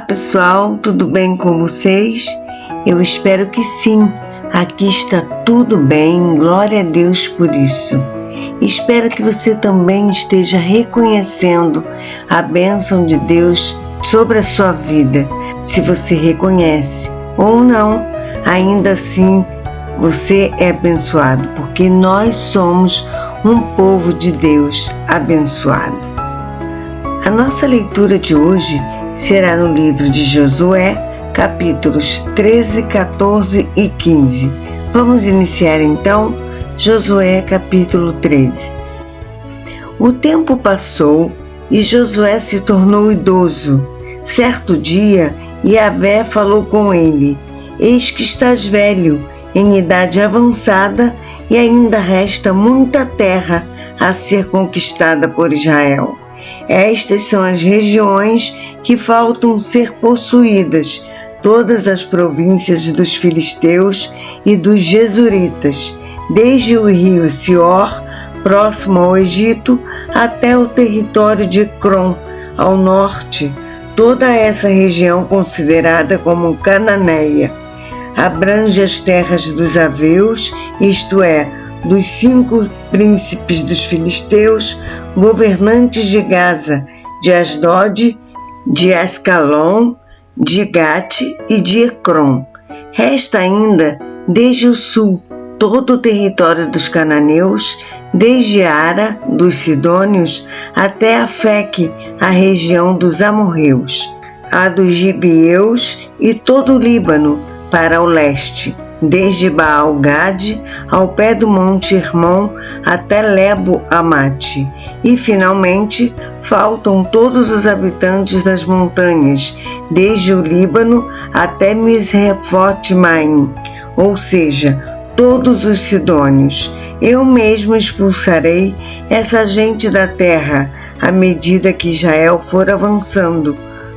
Olá pessoal, tudo bem com vocês? Eu espero que sim, aqui está tudo bem, glória a Deus por isso. Espero que você também esteja reconhecendo a bênção de Deus sobre a sua vida. Se você reconhece ou não, ainda assim você é abençoado, porque nós somos um povo de Deus abençoado. A nossa leitura de hoje será no livro de Josué, capítulos 13, 14 e 15. Vamos iniciar então Josué capítulo 13. O tempo passou e Josué se tornou idoso. Certo dia, Yahvé falou com ele: Eis que estás velho, em idade avançada, e ainda resta muita terra a ser conquistada por Israel. Estas são as regiões que faltam ser possuídas, todas as províncias dos filisteus e dos jesuritas, desde o rio Sior, próximo ao Egito, até o território de Ecrom, ao norte, toda essa região considerada como cananeia. Abrange as terras dos heveus, isto é, dos 5 príncipes dos filisteus, governantes de Gaza, de Asdod, de Ascalon, de Gate e de Ecrom. Resta ainda, desde o sul, todo o território dos cananeus, desde Ara, dos sidônios, até Afeque, a região dos amorreus, a dos gibeeus e todo o Líbano, para o leste, desde Baal-Gade ao pé do Monte Hermon até Lebo-Amate. E, finalmente, faltam todos os habitantes das montanhas, desde o Líbano até Misrefote-Maim, ou seja, todos os sidônios. Eu mesmo expulsarei essa gente da terra, à medida que Israel for avançando.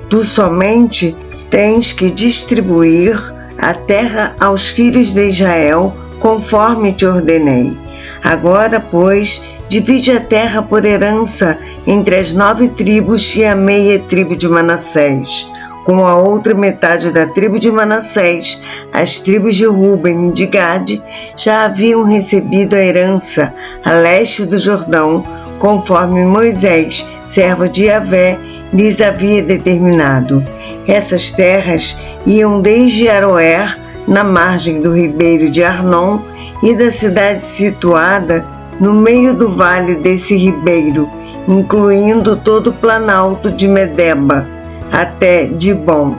Tu somente tens que distribuir a terra aos filhos de Israel, conforme te ordenei. Agora, pois, divide a terra por herança entre as 9 tribos e a meia tribo de Manassés. Com a outra metade da tribo de Manassés, as tribos de Ruben e de Gade já haviam recebido a herança a leste do Jordão, conforme Moisés, servo de Yahvé, lhes havia determinado. Essas terras iam desde Aroer, na margem do ribeiro de Arnon, e da cidade situada no meio do vale desse ribeiro, incluindo todo o planalto de Medeba, até Dibon,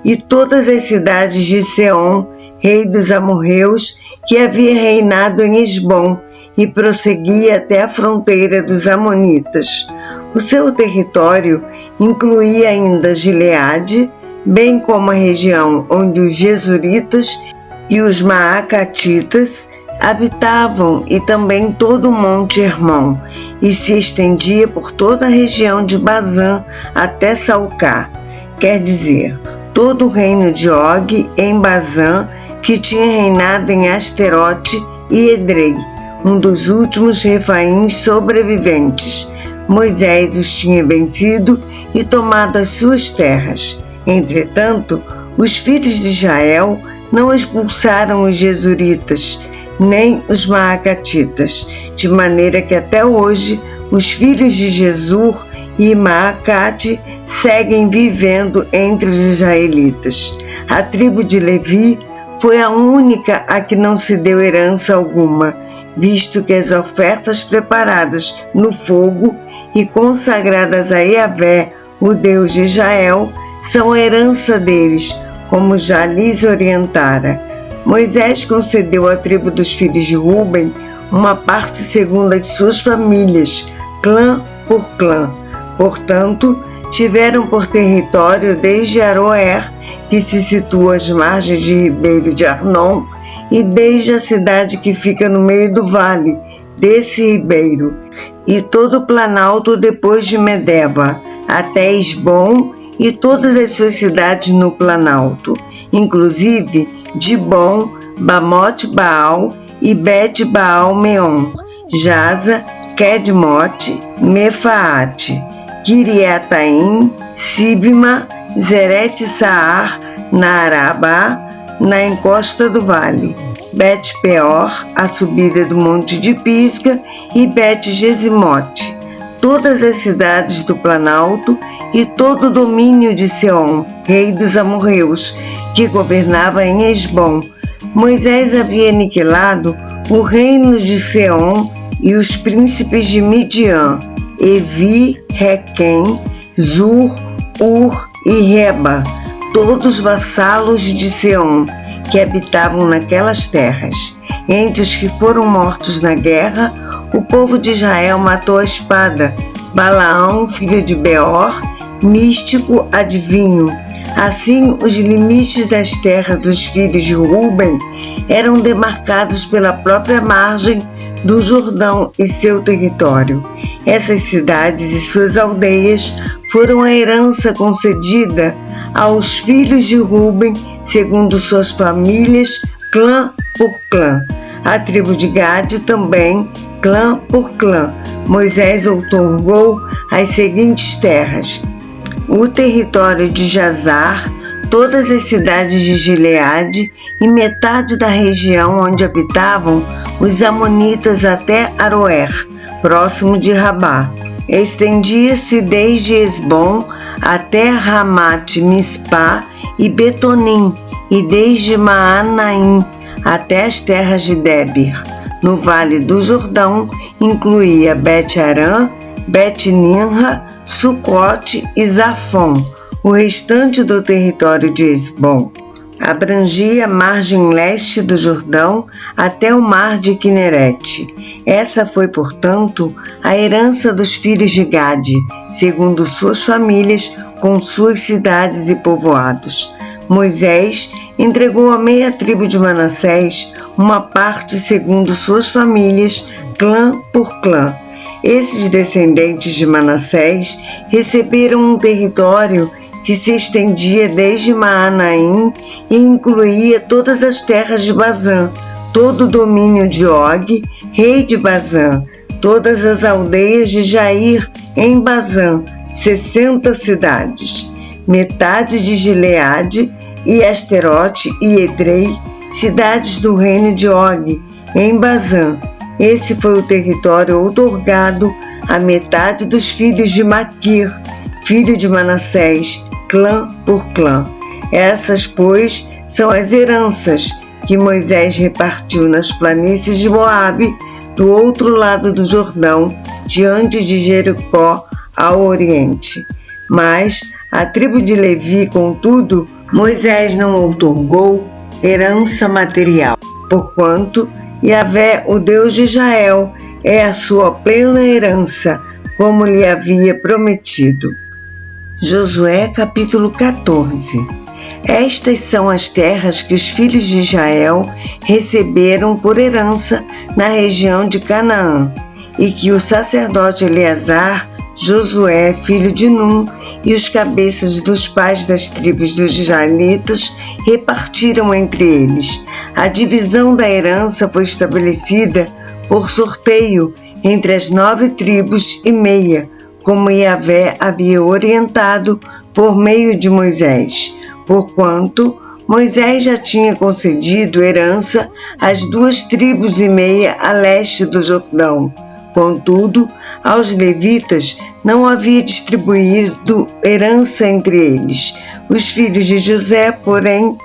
e todas as cidades de Seom, rei dos amorreus, que havia reinado em Esbom, e prosseguia até a fronteira dos amonitas. O seu território incluía ainda Gileade, bem como a região onde os jesuritas e os maacatitas habitavam, e também todo o Monte Hermon, e se estendia por toda a região de Bazã até Salcá, quer dizer, todo o reino de Og em Bazã, que tinha reinado em Asterote e Edrei, um dos últimos refaíns sobreviventes. Moisés os tinha vencido e tomado as suas terras. Entretanto, os filhos de Israel não expulsaram os jesuritas, nem os maacatitas, de maneira que até hoje os filhos de Jesur e Maacate seguem vivendo entre os israelitas. A tribo de Levi foi a única a que não se deu herança alguma, visto que as ofertas preparadas no fogo e consagradas a Yahvé, o Deus de Israel, são a herança deles, como já lhes orientara. Moisés concedeu à tribo dos filhos de Ruben uma parte segundo as suas famílias, clã por clã. Portanto, tiveram por território desde Aroer, que se situa às margens de ribeiro de Arnon, e desde a cidade que fica no meio do vale desse ribeiro, e todo o planalto depois de Medeba, até Esbom e todas as suas cidades no planalto, inclusive Dibon, Bamote-Baal e Bet-Baal-Meon, Jaza, Kedmote, Mefaate, Kiriataim, Sibma Zerete-Saar, na Arabá, na encosta do vale, Bet-peor, a subida do monte de Pisga, e Bet-Gesimote, todas as cidades do Planalto e todo o domínio de Seom, rei dos amorreus, que governava em Hesbom. Moisés havia aniquilado o reino de Seom e os príncipes de Midian, Evi, Requem, Zur, Ur e Reba, todos vassalos de Seom, que habitavam naquelas terras. Entre os que foram mortos na guerra, o povo de Israel matou a espada Balaão, filho de Beor, místico adivinho. Assim, os limites das terras dos filhos de Ruben eram demarcados pela própria margem do Jordão e seu território. Essas cidades e suas aldeias foram a herança concedida aos filhos de Ruben, segundo suas famílias, clã por clã. A tribo de Gade também, clã por clã. Moisés outorgou as seguintes terras: o território de Jazar, todas as cidades de Gileade e metade da região onde habitavam os amonitas até Aroer, próximo de Rabá. Estendia-se desde Esbom até Ramat-Mispá e Betonim, e desde Maanaim até as terras de Débir. No vale do Jordão incluía Bet-Arã, Bet-Nimra, Sucote e Zafon. O restante do território de Esbom abrangia a margem leste do Jordão até o mar de Quinerete. Essa foi, portanto, a herança dos filhos de Gade, segundo suas famílias, com suas cidades e povoados. Moisés entregou a meia tribo de Manassés uma parte segundo suas famílias, clã por clã. Esses descendentes de Manassés receberam um território que se estendia desde Maanaim e incluía todas as terras de Bazã, todo o domínio de Og, rei de Bazã, todas as aldeias de Jair em Bazã, 60 cidades, metade de Gileade e Asterote e Edrei, cidades do reino de Og, em Bazã. Esse foi o território outorgado à metade dos filhos de Maquir, filho de Manassés, clã por clã. Essas, pois, são as heranças que Moisés repartiu nas planícies de Moabe, do outro lado do Jordão, diante de Jericó, ao oriente. Mas a tribo de Levi, contudo, Moisés não outorgou herança material, porquanto Yahvé, o Deus de Israel, é a sua plena herança, como lhe havia prometido. Josué capítulo 14. Estas são as terras que os filhos de Israel receberam por herança na região de Canaã, e que o sacerdote Eleazar, Josué, filho de Num, e os cabeças dos pais das tribos dos israelitas repartiram entre eles. A divisão da herança foi estabelecida por sorteio entre as 9 tribos e meia, como Yahvé havia orientado por meio de Moisés, porquanto Moisés já tinha concedido herança às 2 tribos e meia a leste do Jordão. Contudo, aos levitas não havia distribuído herança entre eles. Os filhos de José, porém,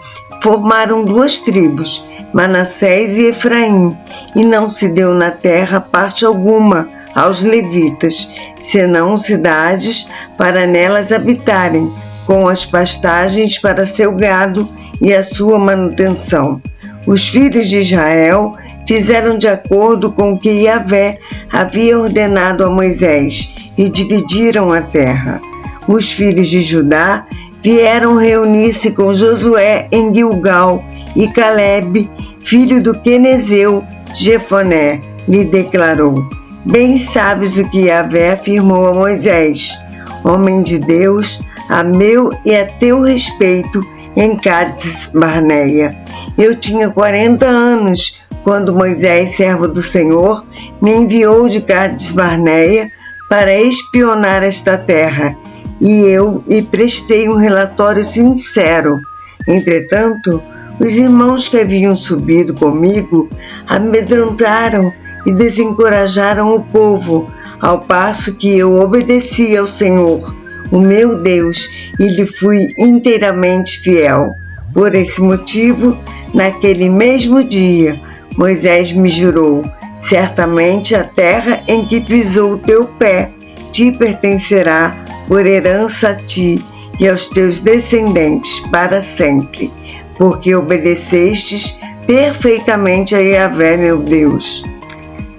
formaram 2 tribos, Manassés e Efraim, e não se deu na terra parte alguma aos levitas, senão cidades para nelas habitarem, com as pastagens para seu gado e a sua manutenção. Os filhos de Israel fizeram de acordo com o que Yahvé havia ordenado a Moisés e dividiram a terra. Os filhos de Judá vieram reunir-se com Josué em Gilgal, e Caleb, filho do quenezeu Jefoné, lhe declarou: Bem sabes o que Yahvé afirmou a Moisés, homem de Deus, a meu e a teu respeito, em Cádiz Barneia. Eu tinha 40 anos quando Moisés, servo do Senhor, me enviou de Cádiz Barneia para espionar esta terra. e eu lhe prestei um relatório sincero. Entretanto, os irmãos que haviam subido comigo amedrontaram e desencorajaram o povo, ao passo que eu obedeci ao Senhor, o meu Deus, e lhe fui inteiramente fiel. Por esse motivo, naquele mesmo dia, Moisés me jurou: certamente a terra em que pisou o teu pé te pertencerá por herança a ti e aos teus descendentes para sempre, porque obedecestes perfeitamente a Yahvé, meu Deus.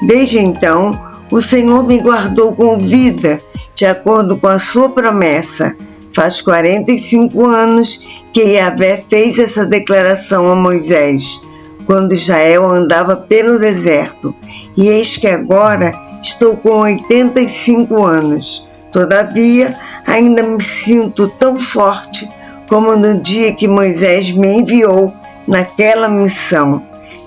Desde então, o Senhor me guardou com vida, de acordo com a sua promessa. Faz 45 anos que Yahvé fez essa declaração a Moisés, quando Israel andava pelo deserto, e eis que agora estou com 85 anos. Todavia, ainda me sinto tão forte como no dia que Moisés me enviou naquela missão.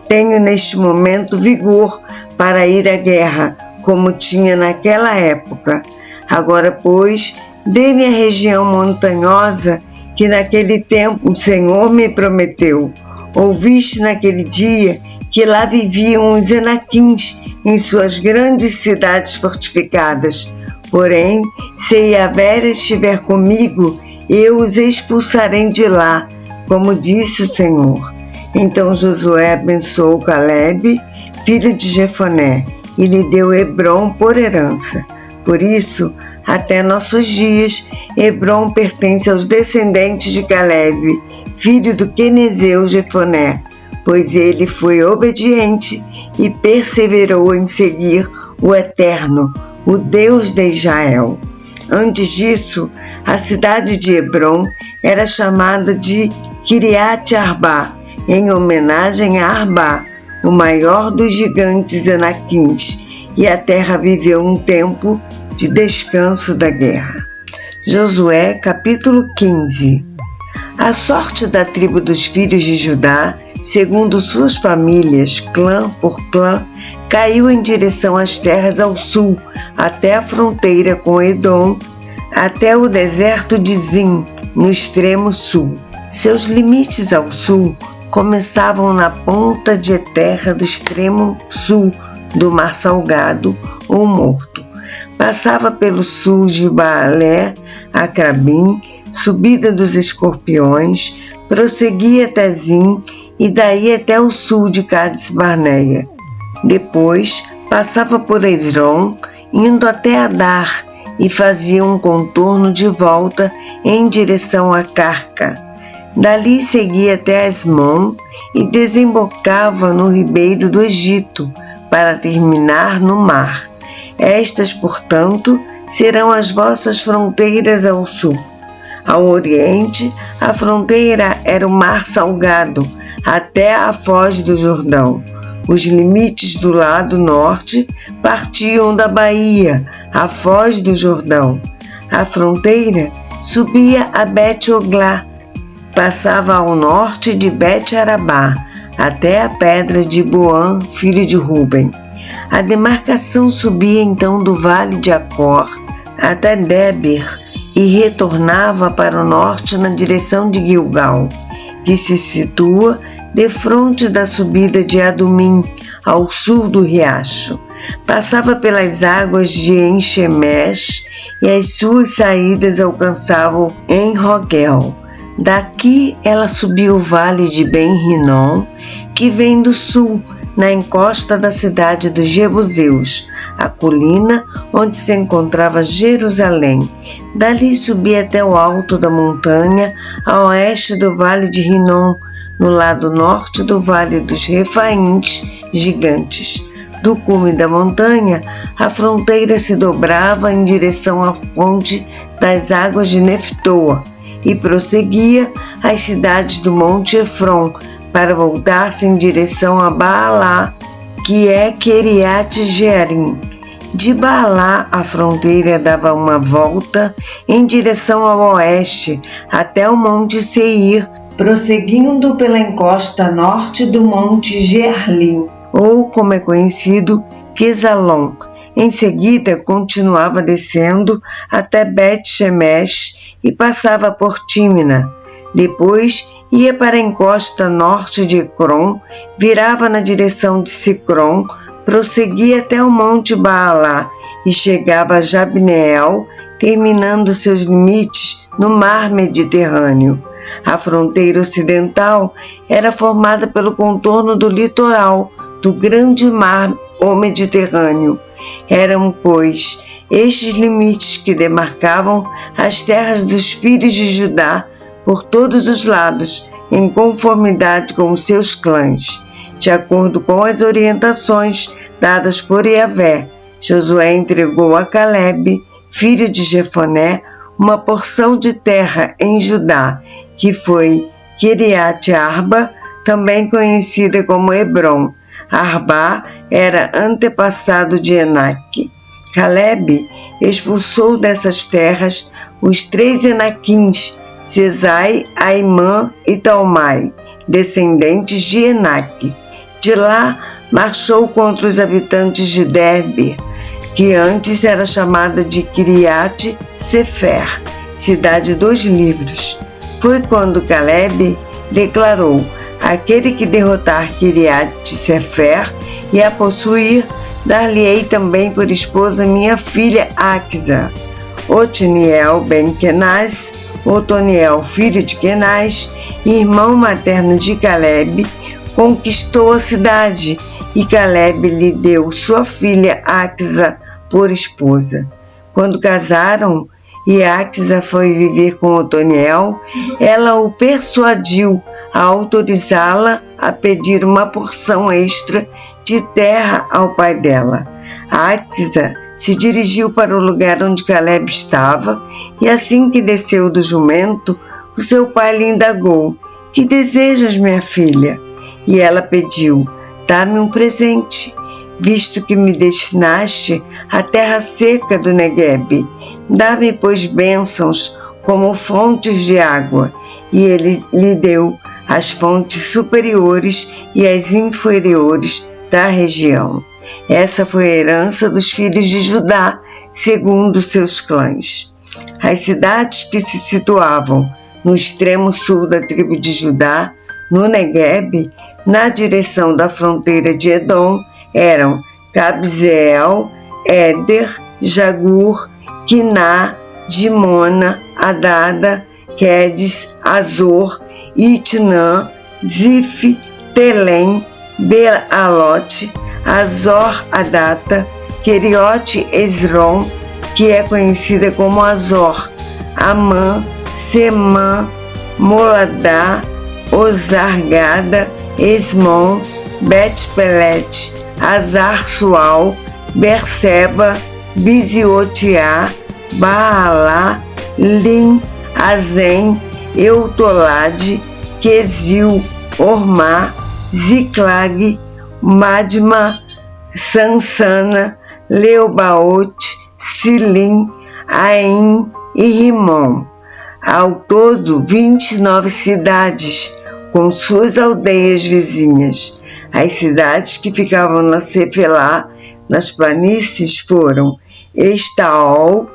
Tenho neste momento vigor para ir à guerra, como tinha naquela época. Agora, pois, dê-me a região montanhosa que naquele tempo o Senhor me prometeu. Ouviste naquele dia que lá viviam os Enaquins em suas grandes cidades fortificadas. Porém, se Yahvé estiver comigo, eu os expulsarei de lá, como disse o Senhor. Então Josué abençoou Calebe, filho de Jefoné, e lhe deu Hebrom por herança. Por isso, até nossos dias, Hebrom pertence aos descendentes de Calebe, filho do quenezeu Jefoné, pois ele foi obediente e perseverou em seguir o Eterno, o Deus de Israel. Antes disso, a cidade de Hebrom era chamada de Kiriat Arbá, em homenagem a Arbá, o maior dos gigantes Enaquins, e a terra viveu um tempo de descanso da guerra. Josué, capítulo 15. A sorte da tribo dos filhos de Judá, segundo suas famílias, clã por clã, caiu em direção às terras ao sul, até a fronteira com Edom, até o deserto de Zin, no extremo sul. Seus limites ao sul começavam na ponta de terra do extremo sul do Mar Salgado ou Morto. Passava pelo sul de Baalé, Acrabim, subida dos Escorpiões, prosseguia até Zin e daí até o sul de Cades Barneia. Depois passava por Esrom, indo até Adar, e fazia um contorno de volta em direção a Carca. Dali seguia até Asmon e desembocava no ribeiro do Egito, para terminar no mar. Estas, portanto, serão as vossas fronteiras ao sul. Ao oriente, a fronteira era o Mar Salgado, até a foz do Jordão. Os limites do lado norte partiam da Baía, a foz do Jordão. A fronteira subia a Bet-Oglá, passava ao norte de Bet-Arabá, até a pedra de Boã, filho de Ruben. A demarcação subia então do vale de Acor até Débir e retornava para o norte na direção de Gilgal, que se situa defronte da subida de Adumim, ao sul do riacho. Passava pelas águas de Enxemesh e as suas saídas alcançavam em Rogel. Daqui ela subiu o vale de Ben-Rinom, que vem do sul, na encosta da cidade dos Jebuseus, a colina onde se encontrava Jerusalém. Dali subia até o alto da montanha, a oeste do vale de Rinom, no lado norte do vale dos Refaíns gigantes. Do cume da montanha, a fronteira se dobrava em direção à fonte das águas de Neftoa e prosseguia às cidades do Monte Efron, para voltar-se em direção a Baalá, que é Queriat Jearim. De Baalá, a fronteira dava uma volta em direção ao oeste, até o Monte Seir, prosseguindo pela encosta norte do Monte Gerlim, ou como é conhecido, Quesalon. Em seguida, continuava descendo até Bet-Shemesh e passava por Tímina. Depois, ia para a encosta norte de Ecrom, virava na direção de Sicrom, prosseguia até o monte Baalá e chegava a Jabneel, terminando seus limites no mar Mediterrâneo. A fronteira ocidental era formada pelo contorno do litoral do grande mar, o Mediterrâneo. Eram, pois, estes limites que demarcavam as terras dos filhos de Judá por todos os lados, em conformidade com os seus clãs. De acordo com as orientações dadas por Yahvé, Josué entregou a Calebe, filho de Jefoné, uma porção de terra em Judá, que foi Kiriat Arba, também conhecida como Hebron. Arba era antepassado de Enaque. Calebe expulsou dessas terras os 3 Enaquins, Sesai, Aimã e Talmai, descendentes de Enaque. De lá, marchou contra os habitantes de Derbe, que antes era chamada de Kiriat Sefer, cidade dos livros. Foi quando Calebe declarou: aquele que derrotar Kiriat Sefer e a possuir, dar-lhe-ei também por esposa minha filha Axa. Otniel ben Kenaz, Otoniel, filho de Kenaz, irmão materno de Calebe, conquistou a cidade e Calebe lhe deu sua filha Axa por esposa. Quando casaram e Axa foi viver com Otoniel, ela o persuadiu a autorizá-la a pedir uma porção extra de terra ao pai dela. Axa se dirigiu para o lugar onde Calebe estava e assim que desceu do jumento, o seu pai lhe indagou: que desejas, minha filha? E ela pediu: dá-me um presente, visto que me destinaste à terra seca do Neguebe. Dá-me, pois, bênçãos como fontes de água. E ele lhe deu as fontes superiores e as inferiores da região. Essa foi a herança dos filhos de Judá, segundo seus clãs. As cidades que se situavam no extremo sul da tribo de Judá, no Neguebe, na direção da fronteira de Edom, eram Cabzeel, Éder, Jagur, Quiná, Dimona, Adada, Quedes, Azor, Itnã, Zif, Telém, Bealote, Azor Adata, Queriote Esrom, que é conhecida como Azor, Amã, Semã, Moladá, Ozargada, Esmon, Bet-Pelet, Azar-Sual, Berseba, Biziotiá, Baalá, Lim, Azem, Eutolade, Quesil, Ormá, Ziclag, Madma, Sansana, Leobaote, Silim, Aim e Rimon. Ao todo, 29 cidades, com suas aldeias vizinhas. As cidades que ficavam na Cefelá, nas planícies, foram Estaol,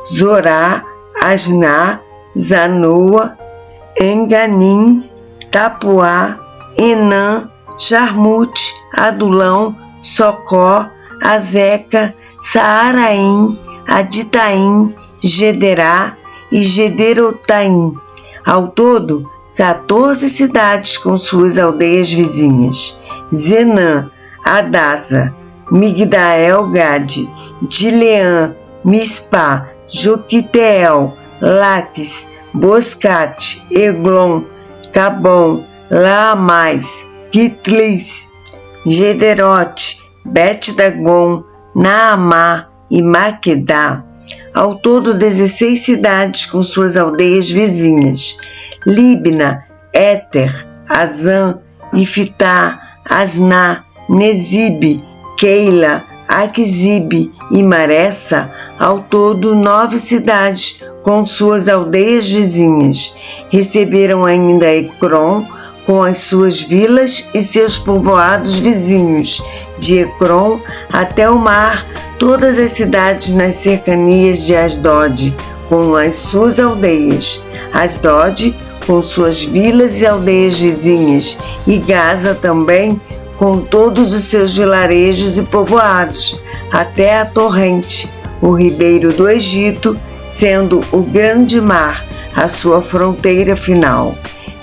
Zorá, Asná, Zanoa, Enganim, Tapuá, Enã, Jarmute, Adulão, Socó, Azeca, Saaraim, Aditaim, Gederá e Gederotaim. Ao todo, 14 cidades com suas aldeias vizinhas: Zenã, Adasa, Migdael-Gade, Dileã, Mispá, Joquiteel, Laques, Boscate, Eglon, Cabom, Laamais, Kitlis, Gederote, Bet-Dagon, Naamá e Maquedá. Ao todo, 16 cidades com suas aldeias vizinhas: Libna, Éter, Azã, Ifitá, Asná, Nezibe, Keila, Aquisibe e Maressa. Ao todo, 9 cidades com suas aldeias vizinhas. Receberam ainda Ecrom, com as suas vilas e seus povoados vizinhos, de Ecrom até o mar, todas as cidades nas cercanias de Asdod, com as suas aldeias, Asdod com suas vilas e aldeias vizinhas, e Gaza também com todos os seus vilarejos e povoados, até a torrente, o ribeiro do Egito, sendo o grande mar a sua fronteira final.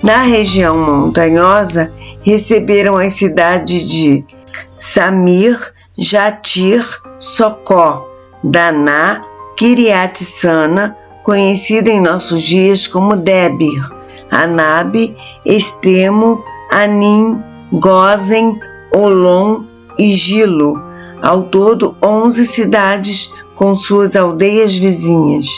Na região montanhosa, receberam as cidades de Samir, Jatir, Socó, Daná, Quiriat-Sana, conhecida em nossos dias como Débir, Anabe, Estemo, Anim, Gozen, Olom e Gilo. Ao todo, 11 cidades com suas aldeias vizinhas.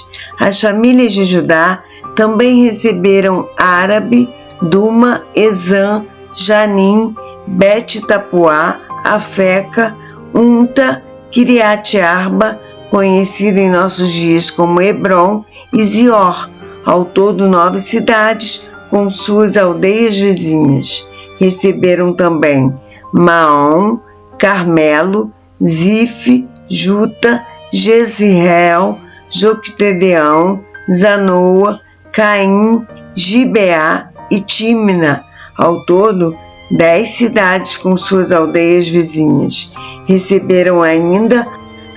As famílias de Judá também receberam Árabe, Duma, Ezã, Janim, Bet-Tapuá, Afeca, Unta, Quiriat-Arba, conhecida em nossos dias como Hebron, e Zior. Ao todo, 9 cidades com suas aldeias vizinhas. Receberam também Maom, Carmelo, Zif, Juta, Jezreel, Joctedeão, Zanoa, Caim, Gibeá e Tímina. Ao todo, 10 cidades com suas aldeias vizinhas. Receberam ainda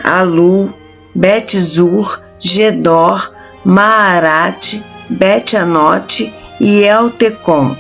Alu, Bet-Zur, Gedor, Maarate, Bet-Anote e Eltecom.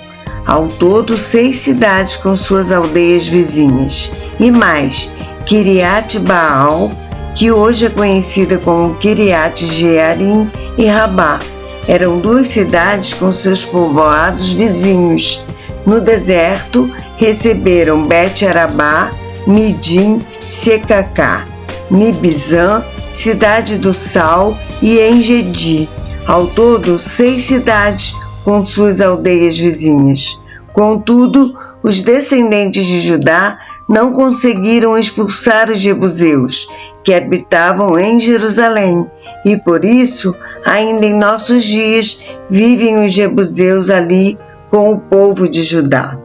Ao todo, 6 cidades com suas aldeias vizinhas. E mais, Quiriat-Baal, que hoje é conhecida como Quiriat-Jearim, e Rabá. Eram 2 cidades com seus povoados vizinhos. No deserto, receberam Bet-Arabá, Midim, Secacá, Nibizã, Cidade do Sal e Engedi. Ao todo, 6 cidades com suas aldeias vizinhas. Contudo, os descendentes de Judá não conseguiram expulsar os jebuseus, que habitavam em Jerusalém, e por isso, ainda em nossos dias, vivem os jebuseus ali com o povo de Judá.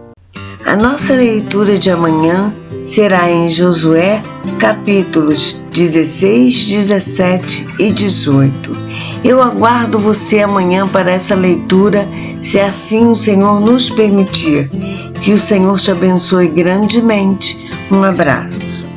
A nossa leitura de amanhã será em Josué, capítulos 16, 17 e 18. Eu aguardo você amanhã para essa leitura, se assim o Senhor nos permitir. Que o Senhor te abençoe grandemente. Um abraço.